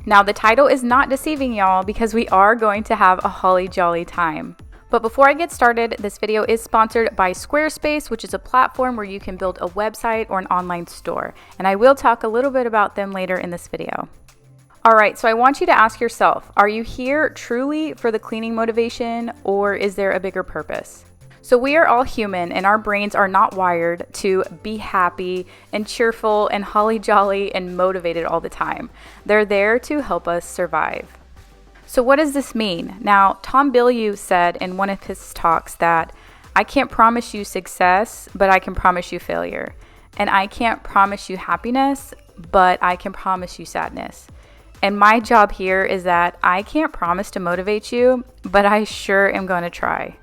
Now, the title is not deceiving y'all because we are going to have a holly jolly time. But before I get started, this video is sponsored by Squarespace, which is a platform where you can build a website or an online store. And I will talk a little bit about them later in this video. All right, so I want you to ask yourself, are you here truly for the cleaning motivation, or is there a bigger purpose? So we are all human, and our brains are not wired to be happy and cheerful and holly jolly and motivated all the time. They're there to help us survive. So what does this mean? Now, Tom Bilyeu said in one of his talks that I can't promise you success, but I can promise you failure. And I can't promise you happiness, but I can promise you sadness. And my job here is that I can't promise to motivate you, but I sure am going to try.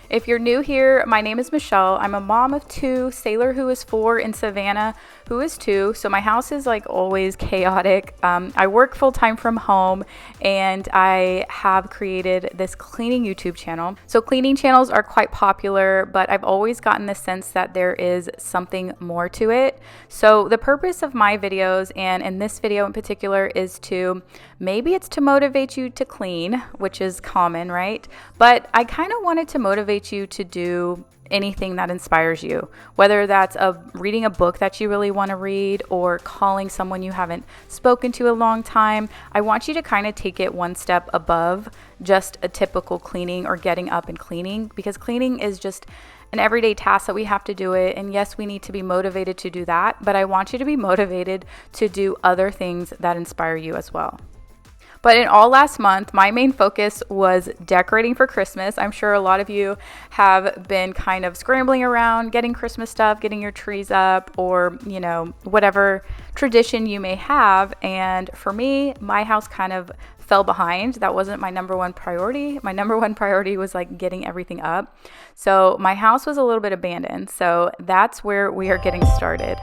If you're new here, my name is Michelle. I'm a mom of two, Sailor, who is 4, and Savannah, who is 2. So my house is like always chaotic. I work full time from home, and I have created this cleaning YouTube channel. So cleaning channels are quite popular, but I've always gotten the sense that there is something more to it. So the purpose of my videos, and in this video in particular, is to maybe it's to motivate you to clean, which is common, right? But I kind of wanted to motivate you to do anything that inspires you, whether that's reading a book that you really want to read or calling someone you haven't spoken to a long time. I want you to kind of take it one step above just a typical cleaning or getting up and cleaning, because cleaning is just an everyday task that we have to do it. And yes, we need to be motivated to do that, but I want you to be motivated to do other things that inspire you as well. But in all last month, my main focus was decorating for Christmas. I'm sure a lot of you have been kind of scrambling around, getting Christmas stuff, getting your trees up, or, you know, whatever tradition you may have. And for me, my house kind of fell behind. That wasn't my number one priority. My number one priority was like getting everything up. So my house was a little bit abandoned. So that's where we are getting started.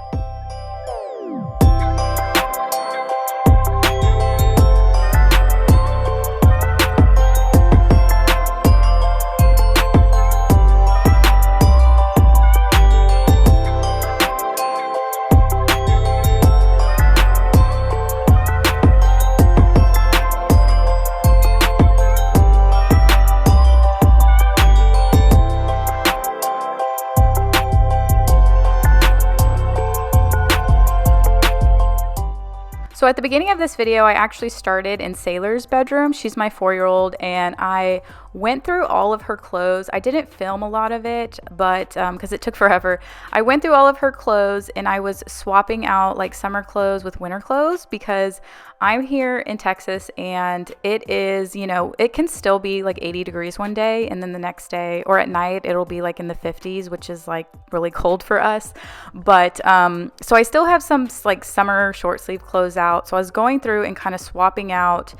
So at the beginning of this video, I actually started in Sailor's bedroom. She's my 4-year-old, and I went through all of her clothes. I didn't film a lot of it, but because it took forever. I went through all of her clothes, and I was swapping out like summer clothes with winter clothes, because I'm here in Texas, and it is, you know, it can still be like 80 degrees one day, and then the next day or at night it'll be like in the 50s, which is like really cold for us. But so I still have some like summer short sleeve clothes out. So I was going through and kind of swapping out,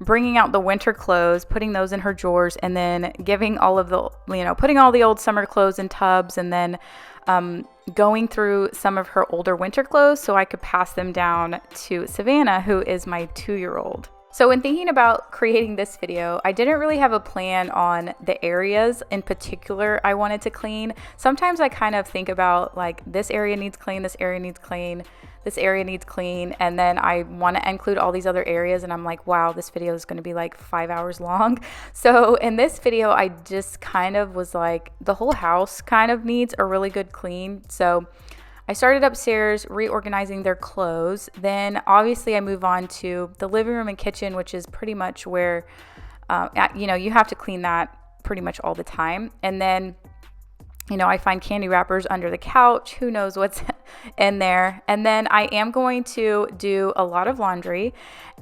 bringing out the winter clothes, putting those in her drawers, and then giving all of the, you know, putting all the old summer clothes in tubs, and then going through some of her older winter clothes so I could pass them down to Savannah, who is my 2-year-old. So when thinking about creating this video, I didn't really have a plan on the areas in particular I wanted to clean. Sometimes I kind of think about like, this area needs clean, this area needs clean, this area needs clean, and then I want to include all these other areas, and I'm like, wow, this video is going to be like 5 hours long. So in this video, I just kind of was like, the whole house kind of needs a really good clean. So I started upstairs reorganizing their clothes. Then obviously I move on to the living room and kitchen, which is pretty much where, you know, you have to clean that pretty much all the time. And then I find candy wrappers under the couch. Who knows what's in there? And then I am going to do a lot of laundry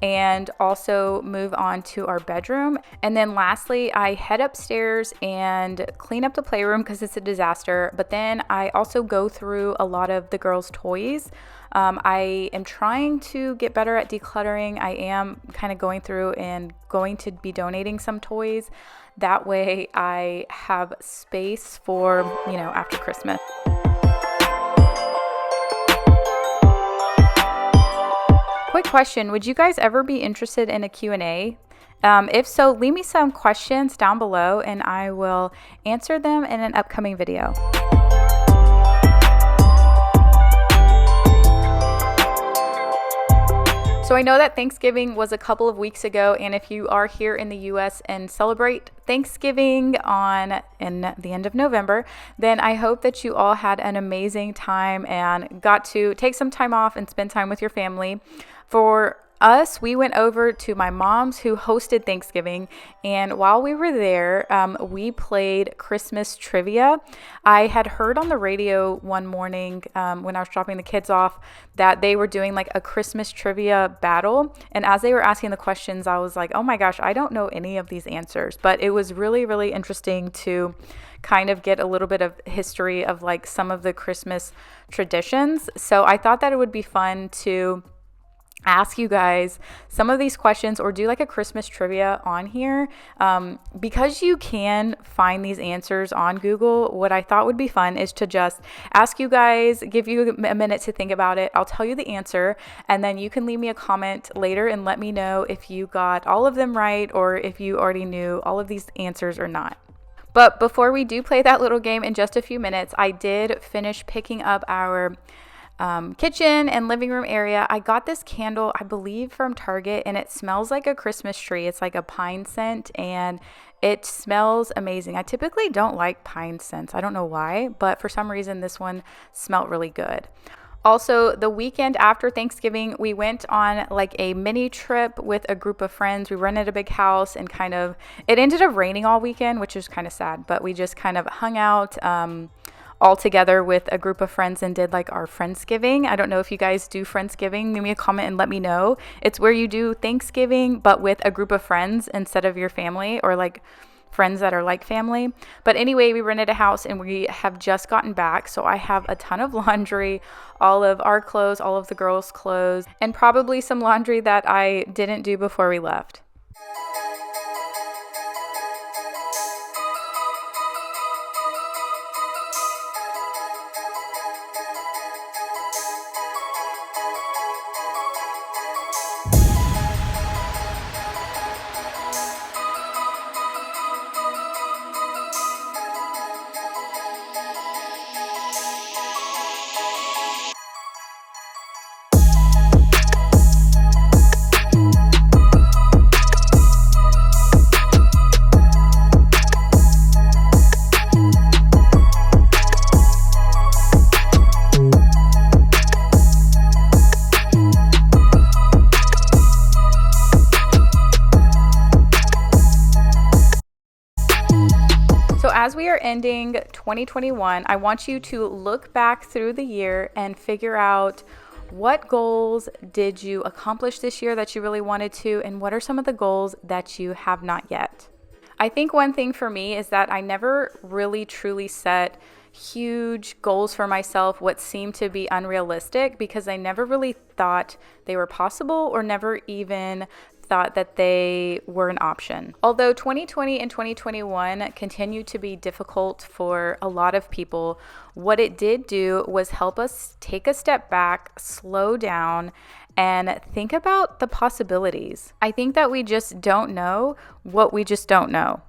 and also move on to our bedroom. And then lastly, I head upstairs and clean up the playroom because it's a disaster. But then I also go through a lot of the girls' toys. I am trying to get better at decluttering. I am kind of going through and going to be donating some toys. That way I have space for, after Christmas. Quick question, would you guys ever be interested in a Q&A? If so, leave me some questions down below and I will answer them in an upcoming video. So I know that Thanksgiving was a couple of weeks ago, and if you are here in the US and celebrate Thanksgiving in the end of November, then I hope that you all had an amazing time and got to take some time off and spend time with your family. For us, we went over to my mom's who hosted Thanksgiving, and while we were there, we played Christmas trivia. I had heard on the radio one morning when I was dropping the kids off that they were doing like a Christmas trivia battle, and as they were asking the questions, I was like, oh my gosh, I don't know any of these answers, but it was really, really interesting to kind of get a little bit of history of like some of the Christmas traditions. So I thought that it would be fun to ask you guys some of these questions or do like a Christmas trivia on here. Because you can find these answers on Google, what I thought would be fun is to just ask you guys, give you a minute to think about it. I'll tell you the answer and then you can leave me a comment later and let me know if you got all of them right or if you already knew all of these answers or not. But before we do play that little game in just a few minutes, I did finish picking up our kitchen and living room area. I got this candle, I believe from Target, and it smells like a Christmas tree. It's like a pine scent and it smells amazing. I typically don't like pine scents. I don't know why, but for some reason this one smelled really good. Also, the weekend after Thanksgiving, we went on like a mini trip with a group of friends. We rented a big house and it ended up raining all weekend, which is kind of sad, but we just kind of hung out all together with a group of friends and did like our Friendsgiving. I don't know if you guys do Friendsgiving. Leave me a comment and let me know. It's where you do Thanksgiving, but with a group of friends instead of your family or like friends that are like family. But anyway, we rented a house and we have just gotten back. So I have a ton of laundry, all of our clothes, all of the girls' clothes, and probably some laundry that I didn't do before we left. As we are ending 2021, I want you to look back through the year and figure out what goals did you accomplish this year that you really wanted to, and what are some of the goals that you have not yet. I think one thing for me is that I never really truly set huge goals for myself, what seemed to be unrealistic, because I never really thought they were possible or never even thought that they were an option. Although 2020 and 2021 continued to be difficult for a lot of people, what it did do was help us take a step back, slow down, and think about the possibilities. I think that we just don't know what we just don't know.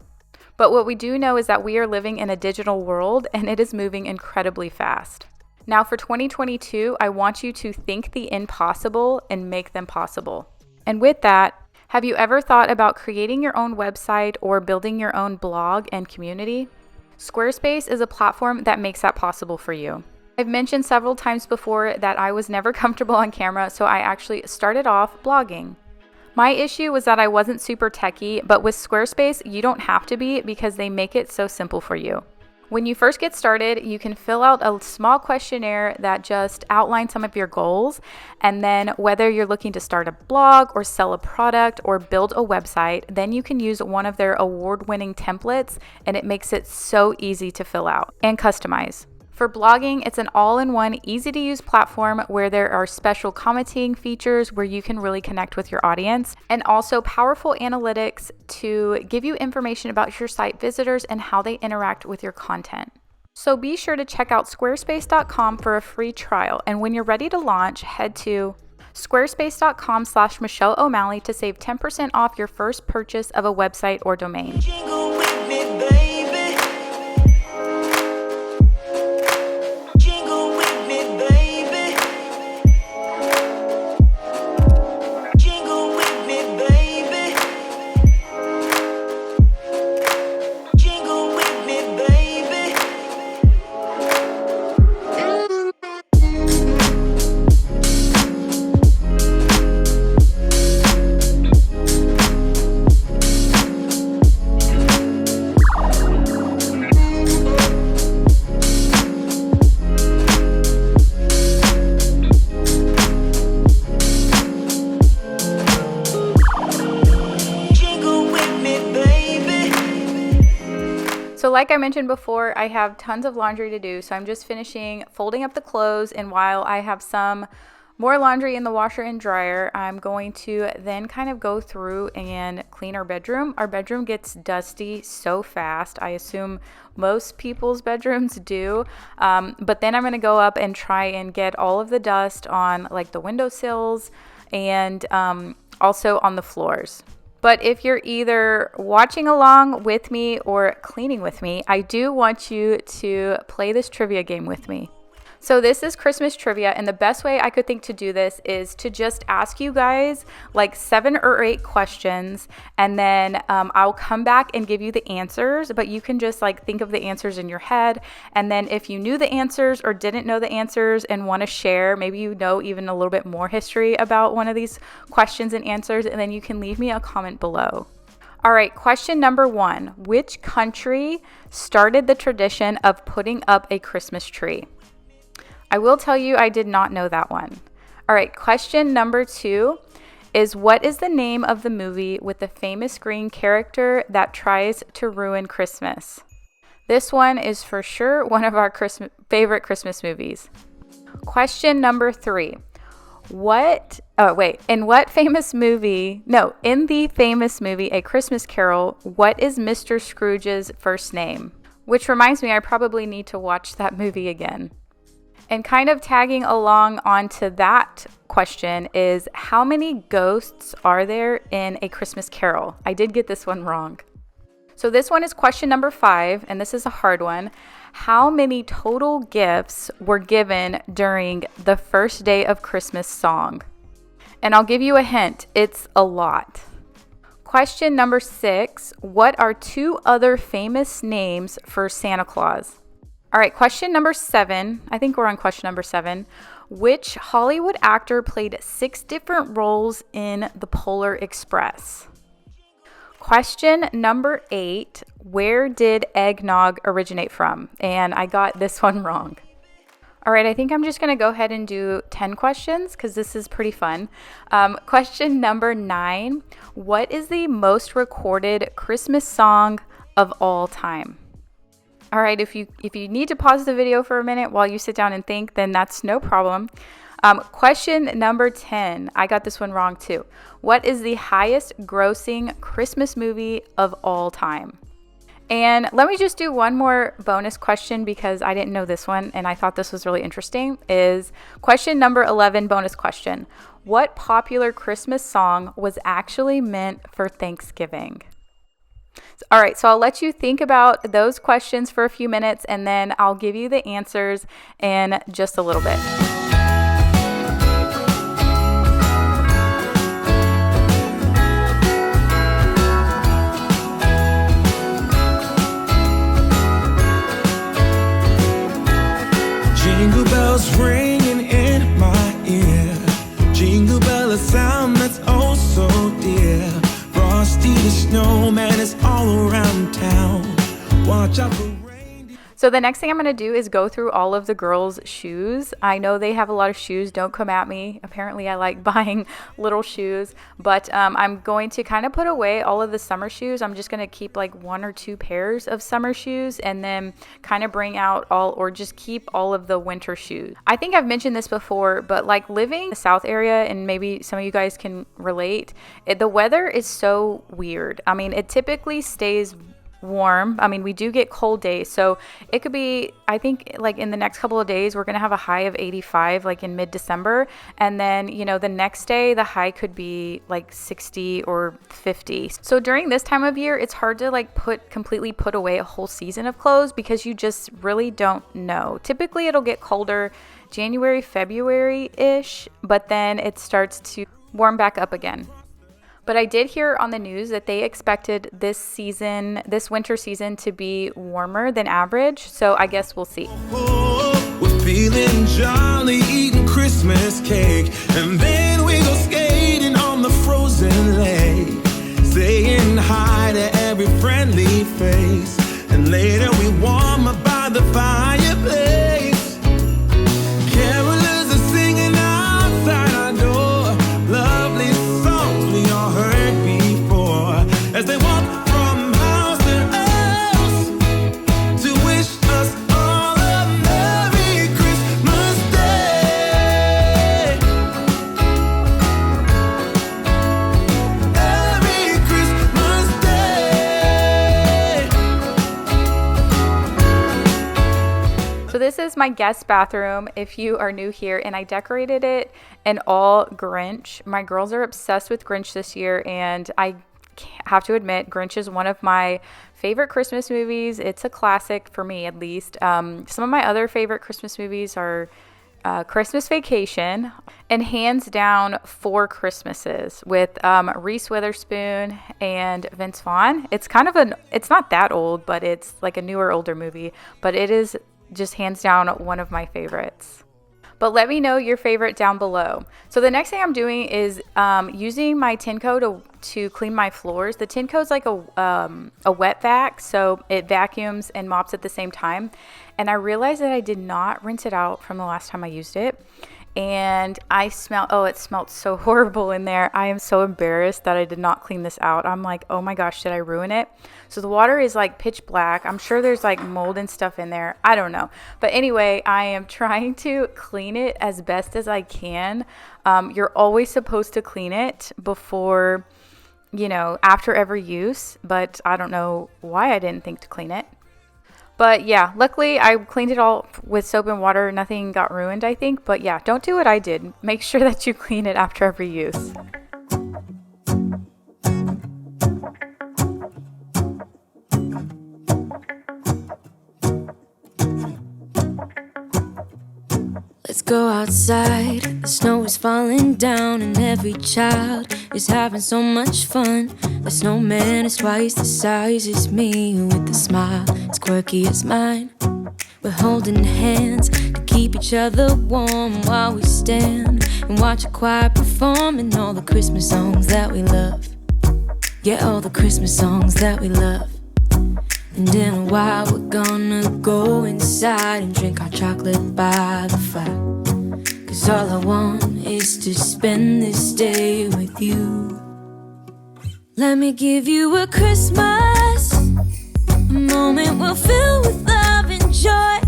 But what we do know is that we are living in a digital world and it is moving incredibly fast. Now for 2022, I want you to think the impossible and make them possible. And with that, have you ever thought about creating your own website or building your own blog and community? Squarespace is a platform that makes that possible for you. I've mentioned several times before that I was never comfortable on camera, so I actually started off blogging. My issue was that I wasn't super techy, but with Squarespace, you don't have to be because they make it so simple for you. When you first get started, you can fill out a small questionnaire that just outlines some of your goals. And then whether you're looking to start a blog or sell a product or build a website, then you can use one of their award-winning templates, and it makes it so easy to fill out and customize. For blogging, it's an all-in-one, easy-to-use platform where there are special commenting features where you can really connect with your audience, and also powerful analytics to give you information about your site visitors and how they interact with your content. So be sure to check out squarespace.com for a free trial, and when you're ready to launch, head to squarespace.com/Michelle O'Malley to save 10% off your first purchase of a website or domain. Jingle with me, baby. Jingle with me, baby. Jingle with me, baby. Jingle with me, baby. Jingle with me, baby. So like I mentioned before, I have tons of laundry to do, so I'm just finishing folding up the clothes, and while I have some more laundry in the washer and dryer, I'm going to then kind of go through and clean our bedroom. Our bedroom gets dusty so fast. I assume most people's bedrooms do, but then I'm going to go up and try and get all of the dust on like the windowsills and also on the floors. But if you're either watching along with me or cleaning with me, I do want you to play this trivia game with me. So this is Christmas trivia, and the best way I could think to do this is to just ask you guys like 7 or 8 questions, and then I'll come back and give you the answers, but you can just like think of the answers in your head. And then if you knew the answers or didn't know the answers and want to share, maybe you know even a little bit more history about one of these questions and answers, and then you can leave me a comment below. All right, question number 1. Which country started the tradition of putting up a Christmas tree? I will tell you I did not know that one. All right, question number 2 is, what is the name of the movie with the famous green character that tries to ruin Christmas? This one is for sure one of our favorite Christmas movies. Question number 3. In the famous movie, A Christmas Carol, what is Mr. Scrooge's first name? Which reminds me, I probably need to watch that movie again. And kind of tagging along onto that question is, how many ghosts are there in A Christmas Carol? I did get this one wrong. So this one is question number 5, and this is a hard one. How many total gifts were given during the first day of Christmas song? And I'll give you a hint, it's a lot. Question number 6, what are 2 other famous names for Santa Claus? All right, question number 7. I think we're on question number 7. Which Hollywood actor played 6 different roles in The Polar Express? Question number 8. Where did eggnog originate from? And I got this one wrong. All right, I think I'm just going to go ahead and do 10 questions because this is pretty fun. Question number 9. What is the most recorded Christmas song of all time? All right, if you need to pause the video for a minute while you sit down and think, then that's no problem. Question number 10. I got this one wrong too. What is the highest grossing Christmas movie of all time? And let me just do one more bonus question because I didn't know this one and I thought this was really interesting. Is question number 11, bonus question. What popular Christmas song was actually meant for Thanksgiving? All right, so I'll let you think about those questions for a few minutes, and then I'll give you the answers in just a little bit. Jingle bells ringing in my ear. Jingle bell, a sound that's oh so dear. Frosty the snowman is all around town. Watch out for reindeer. So the next thing I'm going to do is go through all of the girls' shoes. I know they have a lot of shoes. Don't come at me. Apparently I like buying little shoes, but I'm going to kind of put away all of the summer shoes. I'm just going to keep like 1 or 2 pairs of summer shoes and then kind of bring out just keep all of the winter shoes. I think I've mentioned this before, but like living in the South area, and maybe some of you guys can relate, the weather is so weird. I mean, it typically stays warm. I mean, we do get cold days, so it could be, I think like in the next couple of days we're gonna have a high of 85 like in mid-December, and then the next day the high could be like 60 or 50. So during this time of year it's hard to like completely put away a whole season of clothes because you just really don't know. Typically it'll get colder January, February-ish, but then it starts to warm back up again. But I did hear on the news that they expected this winter season, to be warmer than average. So I guess we'll see. We're feeling jolly, eating Christmas cake, and then we go skating on the frozen lake, saying hi to every friendly face, and later we warm up by the fireplace. Carolers are singing outside our door, lovely songs we all heard before, as they walk from house to house to wish us all a Merry Christmas Day. Merry Christmas Day. So this is my guest bathroom if you are new here, and I decorated it in all Grinch. My girls are obsessed with Grinch this year, and I have to admit Grinch is one of my favorite Christmas movies. It's a classic for me, at least. Some of my other favorite Christmas movies are Christmas Vacation and hands down Four Christmases with Reese Witherspoon and Vince Vaughn. It's not that old, but it's like a newer, older movie, but it is just hands down one of my favorites. But let me know your favorite down below. So the next thing I'm doing is using my Tineco to clean my floors. The Tineco is like a wet vac, so it vacuums and mops at the same time. And I realized that I did not rinse it out from the last time I used it. And it smelled so horrible in there. I am so embarrassed that I did not clean this out. I'm like, oh my gosh, did I ruin it? So the water is like pitch black. I'm sure there's like mold and stuff in there. I don't know. But anyway, I am trying to clean it as best as I can. You're always supposed to clean it before, after every use. But I don't know why I didn't think to clean it. But yeah, luckily I cleaned it all with soap and water. Nothing got ruined, I think. But yeah, don't do what I did. Make sure that you clean it after every use. Let's go outside, the snow is falling down and every child is having so much fun. The snowman is twice the size as me, with a smile as quirky as mine. We're holding hands to keep each other warm while we stand and watch a choir performing all the Christmas songs that we love. Yeah, all the Christmas songs that we love. And in a while we're gonna go inside and drink our chocolate by the fire. 'Cause all I want is to spend this day with you. Let me give you a Christmas, a moment we'll fill with love and joy.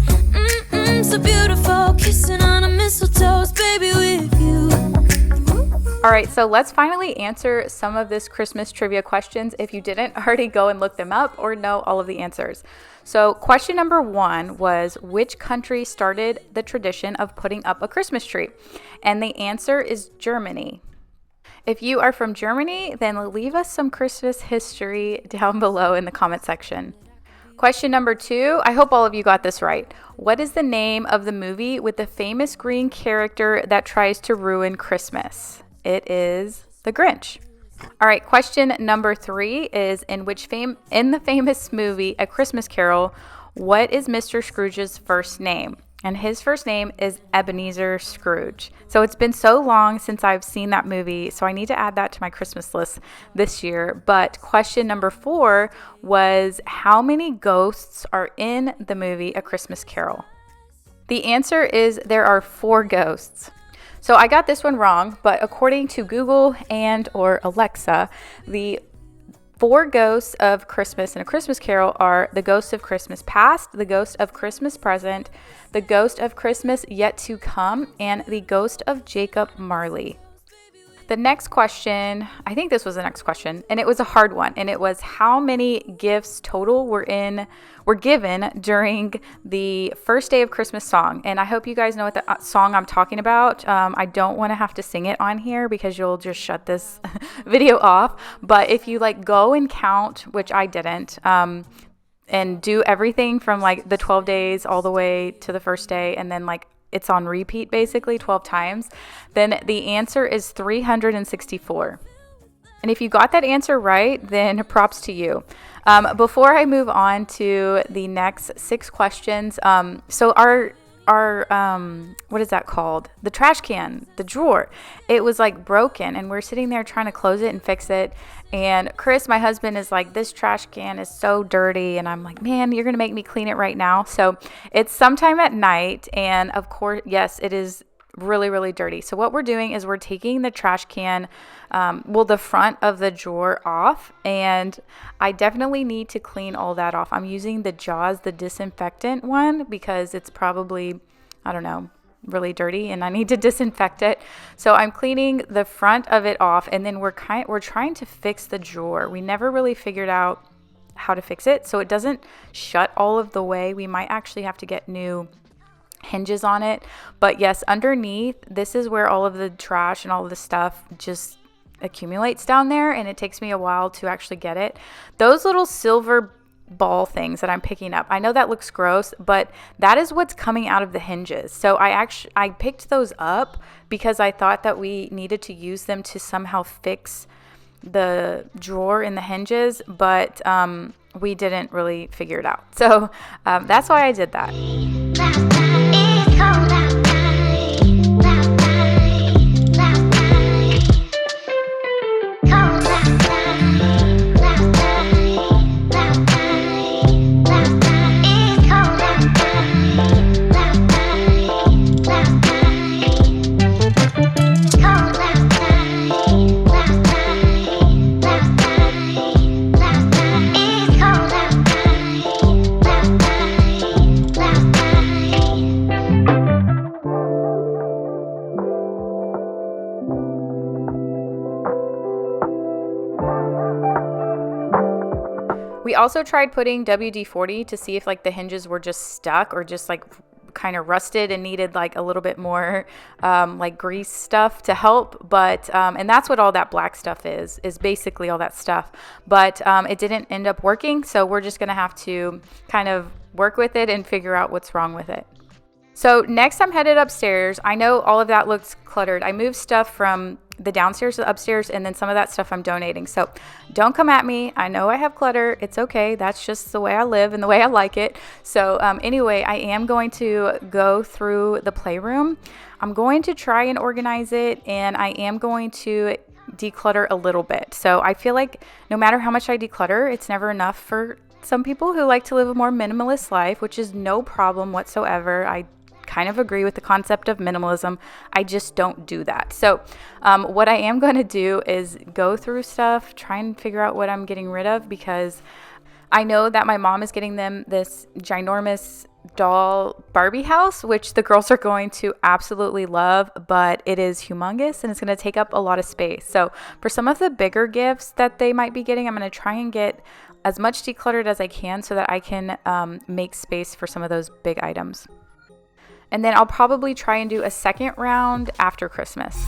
So beautiful, kissing on a mistletoe, baby, with you. All right, so let's finally answer some of this Christmas trivia questions if you didn't already go and look them up or know all of the answers. So question number 1 was, which country started the tradition of putting up a Christmas tree? And the answer is Germany. If you are from Germany, then leave us some Christmas history down below in the comment section. Question number 2, I hope all of you got this right. What is the name of the movie with the famous green character that tries to ruin Christmas? It is The Grinch. All right, question number 3 is, in the famous movie A Christmas Carol, what is Mr. Scrooge's first name? And his first name is Ebenezer Scrooge. So it's been so long since I've seen that movie, so I need to add that to my Christmas list this year. But question number 4 was, how many ghosts are in the movie A Christmas Carol? The answer is there are 4 ghosts. So I got this one wrong, but according to Google and or Alexa, the 4 ghosts of Christmas in A Christmas Carol are the ghost of Christmas past, the ghost of Christmas present, the ghost of Christmas yet to come, and the ghost of Jacob Marley. The next question, I think this was the next question, and it was a hard one, and it was how many gifts total were given during the first day of Christmas song. And I hope you guys know what the song I'm talking about. I don't want to have to sing it on here because you'll just shut this video off. But if you go and count, which I didn't, and do everything from the 12 days all the way to the first day, and then it's on repeat basically 12 times, then the answer is 364. And if you got that answer right, then props to you. Before I move on to the next 6 questions, so our what is that called? The trash can, the drawer, it was broken, and we're sitting there trying to close it and fix it. And Chris, my husband, is like, this trash can is so dirty. And I'm like, man, you're going to make me clean it right now. So it's sometime at night. And of course, yes, it is really, really dirty. So what we're doing is we're taking the trash can, the front of the drawer off. And I definitely need to clean all that off. I'm using the Jaws, the disinfectant one, because it's probably, I don't know, really dirty and I need to disinfect it. So I'm cleaning the front of it off, and then we're trying to fix the drawer. We never really figured out how to fix it so it doesn't shut all of the way. We might actually have to get new hinges on it. But yes, underneath, this is where all of the trash and all of the stuff just accumulates down there, and it takes me a while to actually get it. Those little silver ball things that I'm picking up, I know that looks gross, but that is what's coming out of the hinges. So I picked those up because I thought that we needed to use them to somehow fix the drawer in the hinges, but we didn't really figure it out. So that's why I did that. We also tried putting WD-40 to see if the hinges were just stuck or just kind of rusted and needed a little bit more grease stuff to help. But and that's what all that black stuff is basically all that stuff. But it didn't end up working, so we're just gonna have to kind of work with it and figure out what's wrong with it. So next I'm headed upstairs. I know all of that looks cluttered. I moved stuff from the downstairs to the upstairs, and then some of that stuff I'm donating. So don't come at me. I know I have clutter. It's okay. That's just the way I live and the way I like it. So anyway, I am going to go through the playroom. I'm going to try and organize it, and I am going to declutter a little bit. So I feel like no matter how much I declutter, it's never enough for some people who like to live a more minimalist life, which is no problem whatsoever. I kind of agree with the concept of minimalism. I just don't do that. So what I am going to do is go through stuff, try and figure out what I'm getting rid of, because I know that my mom is getting them this ginormous doll Barbie house, which the girls are going to absolutely love, but it is humongous and it's going to take up a lot of space. So for some of the bigger gifts that they might be getting, I'm going to try and get as much decluttered as I can so that I can make space for some of those big items. And then I'll probably try and do a second round after Christmas.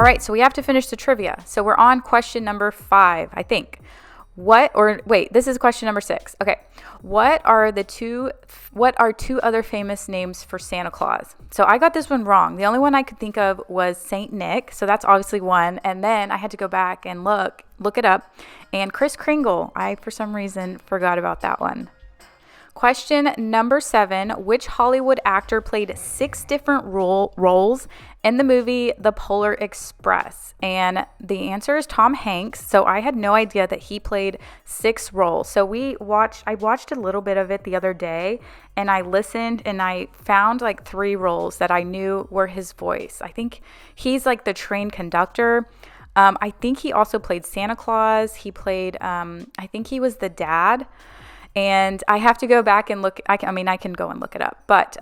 right, so we have to finish the trivia. So we're on question number 5, I think. This is question number 6. Okay. What are two other famous names for Santa Claus? So I got this one wrong. The only one I could think of was Saint Nick. So that's obviously one. And then I had to go back and look it up. And Kris Kringle, I for some reason forgot about that one. Question number 7, which Hollywood actor played 6 different roles in the movie The Polar Express? And the answer is Tom Hanks. So I had no idea that he played 6 roles. So I watched a little bit of it the other day, and I listened, and I found like 3 roles that I knew were his voice. I think he's like the train conductor. I think he also played Santa Claus. He played, I think he was the dad. And I have to go back and look. I can go and look it up. But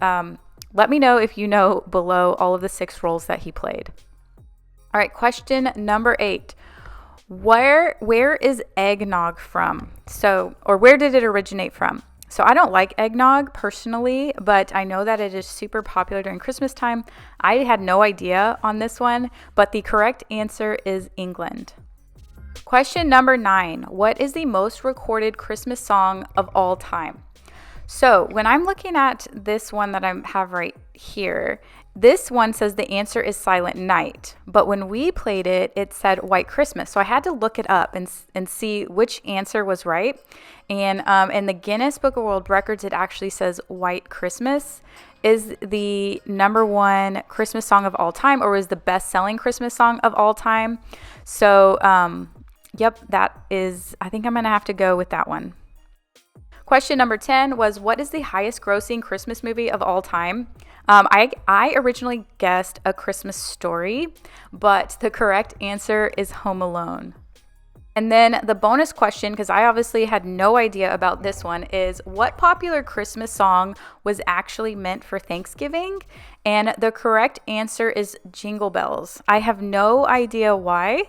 let me know if you know below all of the 6 roles that he played. All right, question number 8. Where is eggnog from? Or where did it originate from? So I don't like eggnog personally, but I know that it is super popular during Christmas time. I had no idea on this one, but the correct answer is England. Question number 9. What is the most recorded Christmas song of all time? So when I'm looking at this one that I have right here, this one says the answer is Silent Night. But when we played it, it said White Christmas. So I had to look it up and see which answer was right. And in the Guinness Book of World Records, it actually says White Christmas is the number 1 Christmas song of all time, or is the best-selling Christmas song of all time. So, yep, I think I'm going to have to go with that one. Question number 10 was, what is the highest grossing Christmas movie of all time? I originally guessed A Christmas Story, but the correct answer is Home Alone. And then the bonus question, because I obviously had no idea about this one, is what popular Christmas song was actually meant for Thanksgiving? And the correct answer is Jingle Bells. I have no idea why.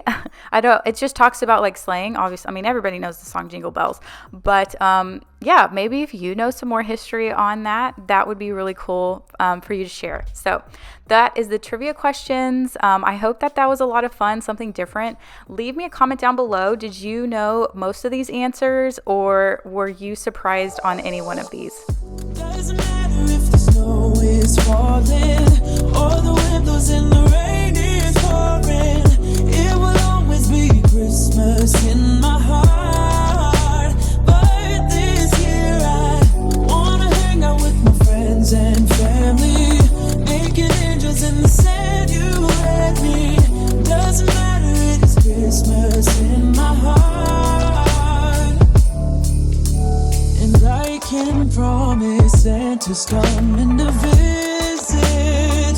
It just talks about like sleighing. Obviously, I mean, everybody knows the song Jingle Bells. But yeah, maybe if you know some more history on that would be really cool for you to share. So that is the trivia questions. I hope that was a lot of fun, something different. Leave me a comment down below. Did you know most of these answers, or were you surprised on any one of these? Doesn't matter if the snow is falling or the wind blows and the rain is pouring. It will always be Christmas in my heart. But this year I wanna hang out with my friends and family, making angels in the sand. You and me. Doesn't matter, it's Christmas in my heart. And I can promise Santa's coming to visit.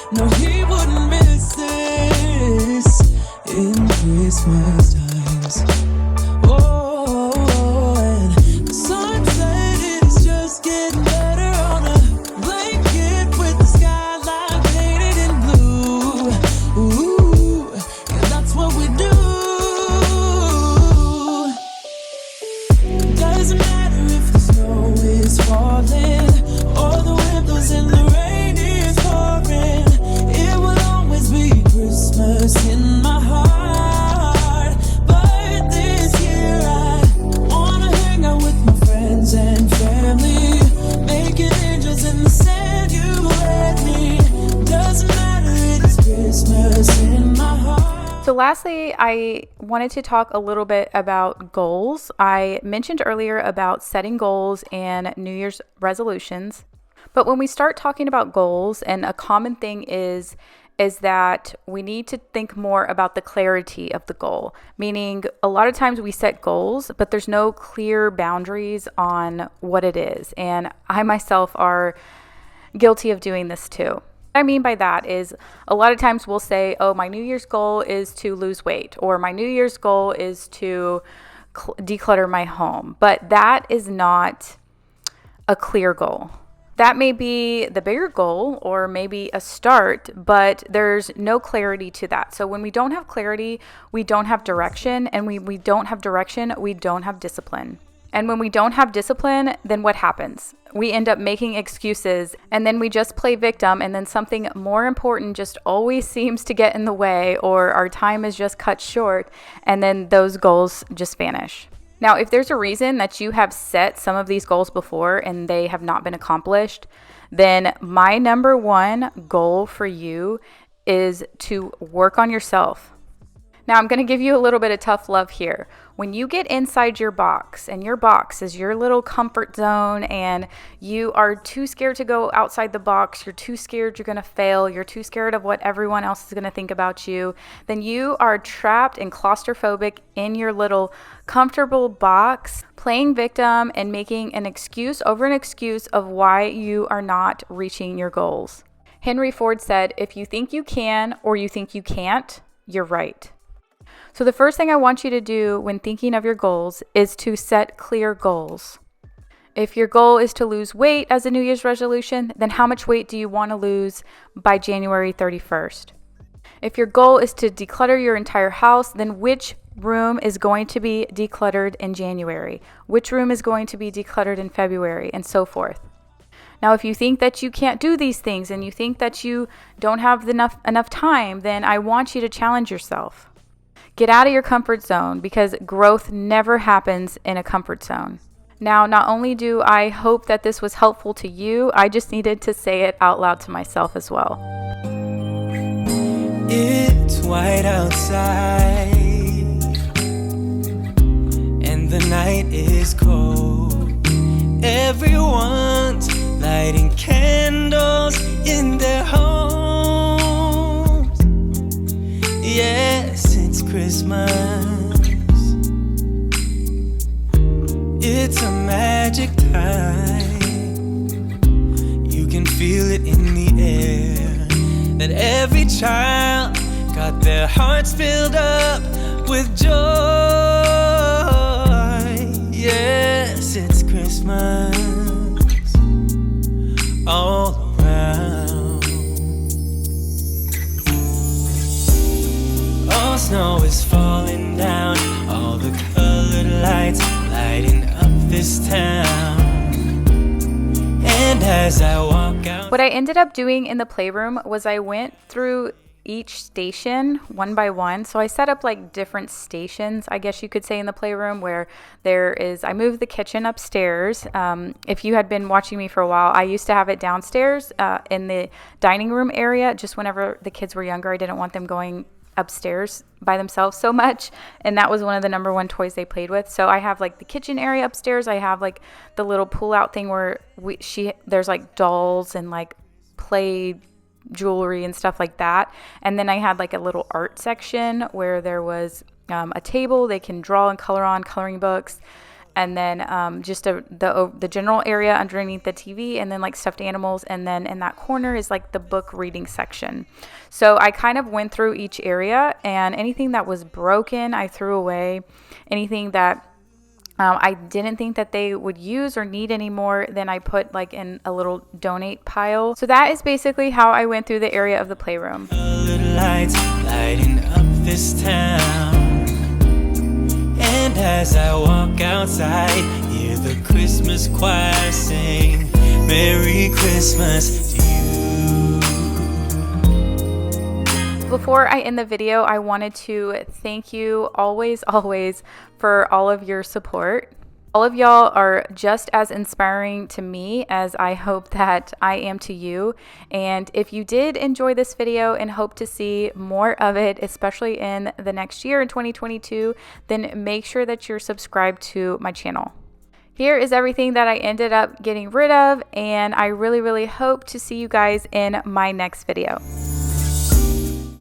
No, he wouldn't miss this in Christmas times. Oh, and the sunset is just getting better on a blanket with the skyline painted in blue. Ooh, and that's what we do. Doesn't matter if the snow is falling or the wind blows and the rain is pouring. It will always be Christmas in my heart. But this year I wanna hang out with my friends and family, making angels in the sand. You and me. Doesn't matter, it's Christmas in my heart. So lastly, I wanted to talk a little bit about goals. I mentioned earlier about setting goals and New Year's resolutions. But when we start talking about goals, and a common thing is that we need to think more about the clarity of the goal. Meaning, a lot of times we set goals, but there's no clear boundaries on what it is. And I myself are guilty of doing this too. What I mean by that is a lot of times we'll say, oh, my New Year's goal is to lose weight, or my New Year's goal is to declutter my home. But that is not a clear goal. That may be the bigger goal or maybe a start, but there's no clarity to that. So when we don't have clarity, we don't have direction, and we don't have direction, we don't have discipline. And when we don't have discipline, then what happens? We end up making excuses, and then we just play victim, and then something more important just always seems to get in the way, or our time is just cut short, and then those goals just vanish. Now, if there's a reason that you have set some of these goals before and they have not been accomplished, then my number one goal for you is to work on yourself. Now, I'm going to give you a little bit of tough love here. When you get inside your box, and your box is your little comfort zone, and you are too scared to go outside the box, you're too scared you're going to fail, you're too scared of what everyone else is going to think about you, then you are trapped and claustrophobic in your little comfortable box, playing victim and making an excuse over an excuse of why you are not reaching your goals. Henry Ford said, if you think you can or you think you can't, you're right. So the first thing I want you to do when thinking of your goals is to set clear goals. If your goal is to lose weight as a New Year's resolution, then how much weight do you want to lose by January 31st? If your goal is to declutter your entire house, then which room is going to be decluttered in January? Which room is going to be decluttered in February, and so forth? Now, if you think that you can't do these things and you think that you don't have enough time, then I want you to challenge yourself. Get out of your comfort zone, because growth never happens in a comfort zone. Now, not only do I hope that this was helpful to you, I just needed to say it out loud to myself as well. It's white outside, and the night is cold. Everyone's lighting candles in their homes. Yes, it's Christmas. It's a magic time. You can feel it in the air, that every child got their hearts filled up with joy. Yes, it's Christmas all around. All snow is falling down, all the colored lights lighting up this town. And as I walk out, what I ended up doing in the playroom was I went through each station one by one. So I set up like different stations, I guess you could say, in the playroom, where I moved the kitchen upstairs. If you had been watching me for a while, I used to have it downstairs in the dining room area. Just whenever the kids were younger, I didn't want them going upstairs by themselves so much, and that was one of the number one toys they played with. So I have like the kitchen area upstairs. I have like the little pull out thing where there's like dolls and like play jewelry and stuff like that. And then I had like a little art section where there was a table they can draw and color on, coloring books, and then just the general area underneath the TV, and then like stuffed animals, and then in that corner is like the book reading section. So I kind of went through each area, and anything that was broken I threw away. Anything that I didn't think that they would use or need anymore, then I put like in a little donate pile. So that is basically how I went through the area of the playroom. little lights lighting up this town. And as I walk outside, hear the Christmas choir sing Merry Christmas to you. Before I end the video, I wanted to thank you always for all of your support. All of y'all are just as inspiring to me as I hope that I am to you. And if you did enjoy this video and hope to see more of it, especially in the next year in 2022, then make sure that you're subscribed to my channel. Here is everything that I ended up getting rid of, and I really hope to see you guys in my next video.